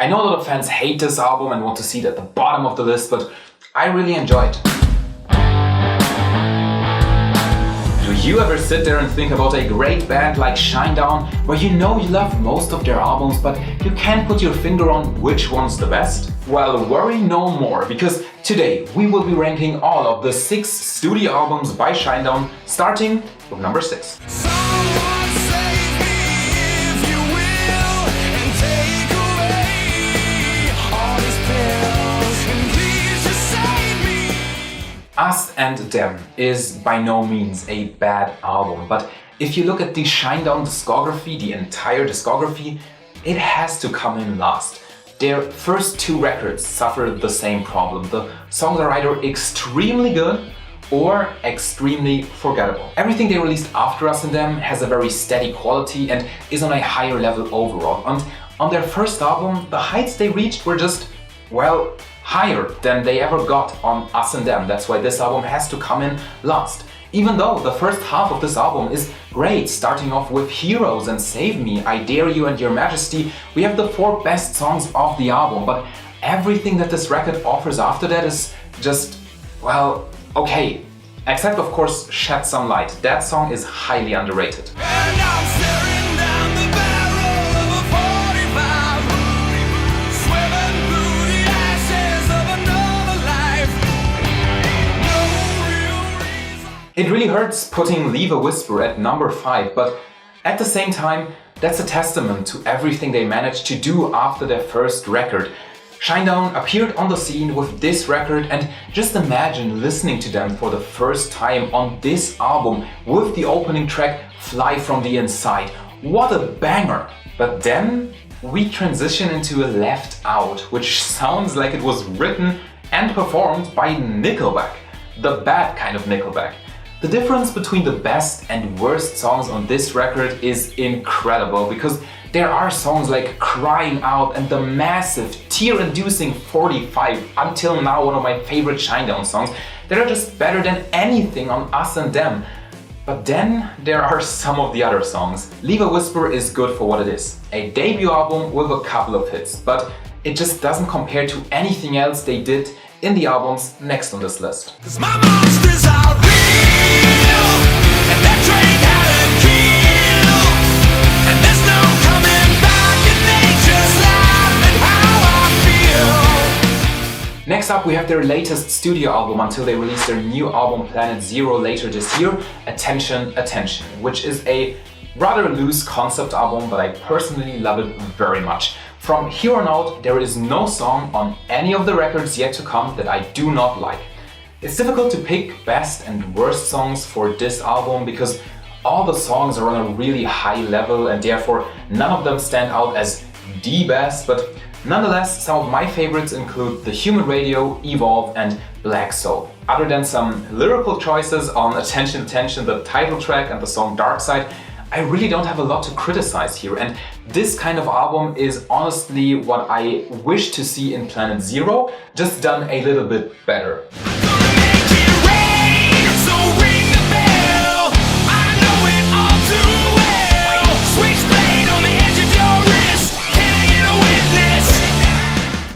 I know a lot of fans hate this album and want to see it at the bottom of the list, but I really enjoy it. Do you ever sit there and think about a great band like Shinedown, where you know you love most of their albums, but you can't put your finger on which one's the best? Well, worry no more, because today we will be ranking all of the 6 studio albums by Shinedown, starting with number 6. Us and Them is by no means a bad album, but if you look at the Shinedown discography, the entire discography, it has to come in last. Their first 2 records suffer the same problem. The songs are either extremely good or extremely forgettable. Everything they released after Us and Them has a very steady quality and is on a higher level overall. And on their first album, the heights they reached were just, well, higher than they ever got on Us and Them. That's why this album has to come in last. Even though the first half of this album is great, starting off with Heroes and Save Me, I Dare You and Your Majesty, we have the 4 best songs of the album, but everything that this record offers after that is just, well, okay. Except of course Shed Some Light. That song is highly underrated. It really hurts putting Leave a Whisper at number 5, but at the same time, that's a testament to everything they managed to do after their first record. Shinedown appeared on the scene with this record, and just imagine listening to them for the first time on this album with the opening track Fly From the Inside. What a banger! But then we transition into Left Out, which sounds like it was written and performed by Nickelback. The bad kind of Nickelback. The difference between the best and worst songs on this record is incredible, because there are songs like Crying Out and the massive, tear-inducing 45, until now one of my favorite Shinedown songs, that are just better than anything on Us and Them. But then there are some of the other songs. Leave a Whisper is good for what it is. A debut album with a couple of hits, but it just doesn't compare to anything else they did in the albums next on this list. Next up we have their latest studio album until they release their new album Planet Zero later this year, Attention, Attention, which is a rather loose concept album, but I personally love it very much. From here on out, there is no song on any of the records yet to come that I do not like. It's difficult to pick best and worst songs for this album because all the songs are on a really high level and therefore none of them stand out as the best, but nonetheless, some of my favorites include The Human Radio, Evolve and Black Soul. Other than some lyrical choices on Attention, Attention, the title track and the song Dark Side, I really don't have a lot to criticize here, and this kind of album is honestly what I wish to see in Planet Zero, just done a little bit better.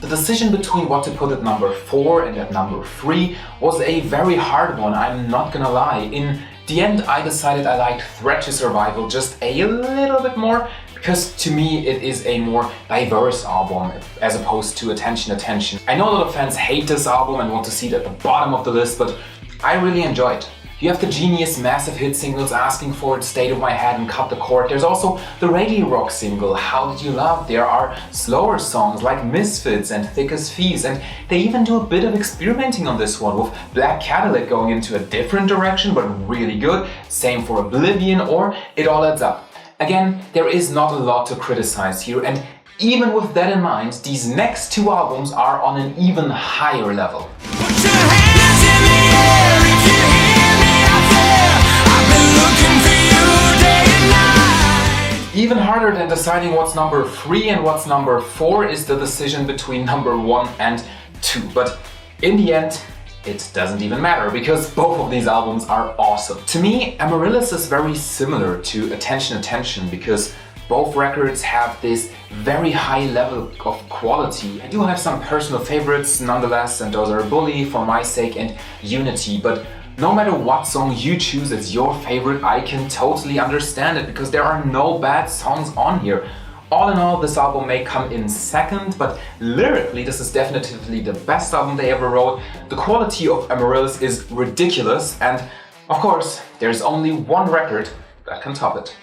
The decision between what to put at number 4 and at number 3 was a very hard one, I'm not gonna lie. In the end, I decided I liked Threat to Survival just a little bit more, because to me it is a more diverse album as opposed to Attention, Attention. I know a lot of fans hate this album and want to see it at the bottom of the list, but I really enjoy it. You have the genius massive hit singles Asking For It, State of My Head and Cut the Cord. There's also the reggae rock single How Did You Love? There are slower songs like Misfits and Thick as Thieves, and they even do a bit of experimenting on this one with Black Cadillac going into a different direction but really good. Same for Oblivion or It All Adds Up. Again, there is not a lot to criticize here, and even with that in mind, these next 2 albums are on an even higher level. Put your hands in the air if you hear me out there. I've been looking for you day and night. Even harder than deciding what's number 3 and what's number 4 is the decision between number 1 and 2. But in the end, it doesn't even matter, because both of these albums are awesome. To me, Amaryllis is very similar to Attention, Attention, because both records have this very high level of quality. I do have some personal favorites nonetheless, and those are Bully, For My Sake and Unity, but no matter what song you choose as your favorite, I can totally understand it because there are no bad songs on here. All in all, this album may come in second, but lyrically this is definitively the best album they ever wrote. The quality of Amaryllis is ridiculous, and of course, there's only one record that can top it.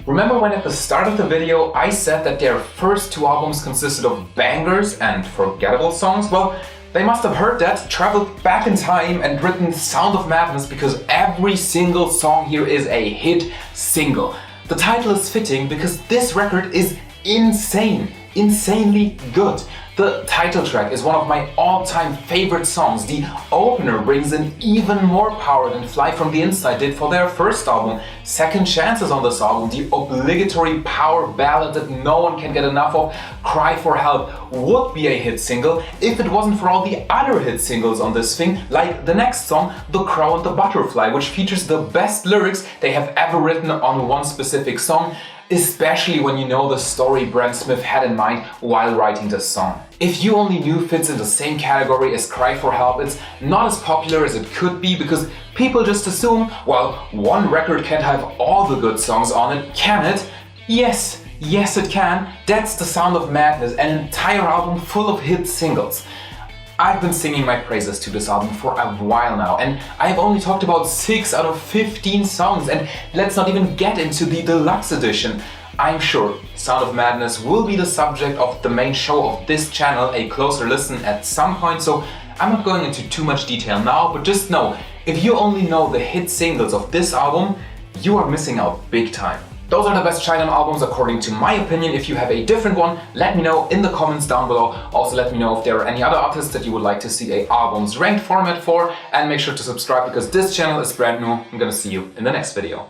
Remember when at the start of the video I said that their first two albums consisted of bangers and forgettable songs? Well, they must have heard that, traveled back in time and written Sound of Madness, because every single song here is a hit single. The title is fitting because this record is insane, insanely good. The title track is one of my all-time favorite songs. The opener brings in even more power than Fly From The Inside did for their first album. Second Chances on this album, the obligatory power ballad that no one can get enough of, Cry For Help, would be a hit single if it wasn't for all the other hit singles on this thing, like the next song, The Crow and the Butterfly, which features the best lyrics they have ever written on one specific song, especially when you know the story Brent Smith had in mind while writing this song. If You Only Knew fits in the same category as Cry For Help, it's not as popular as it could be because people just assume, well, one record can't have all the good songs on it, can it? Yes, it can. That's the Sound of Madness, an entire album full of hit singles. I've been singing my praises to this album for a while now, and I've only talked about 6 out of 15 songs, and let's not even get into the deluxe edition. I'm sure Sound of Madness will be the subject of the main show of this channel, A Closer Listen, at some point, so I'm not going into too much detail now, but just know, if you only know the hit singles of this album, you are missing out big time. Those are the best Shinedown albums according to my opinion. If you have a different one, let me know in the comments down below. Also let me know if there are any other artists that you would like to see a albums ranked format for, and make sure to subscribe because this channel is brand new. I'm gonna see you in the next video.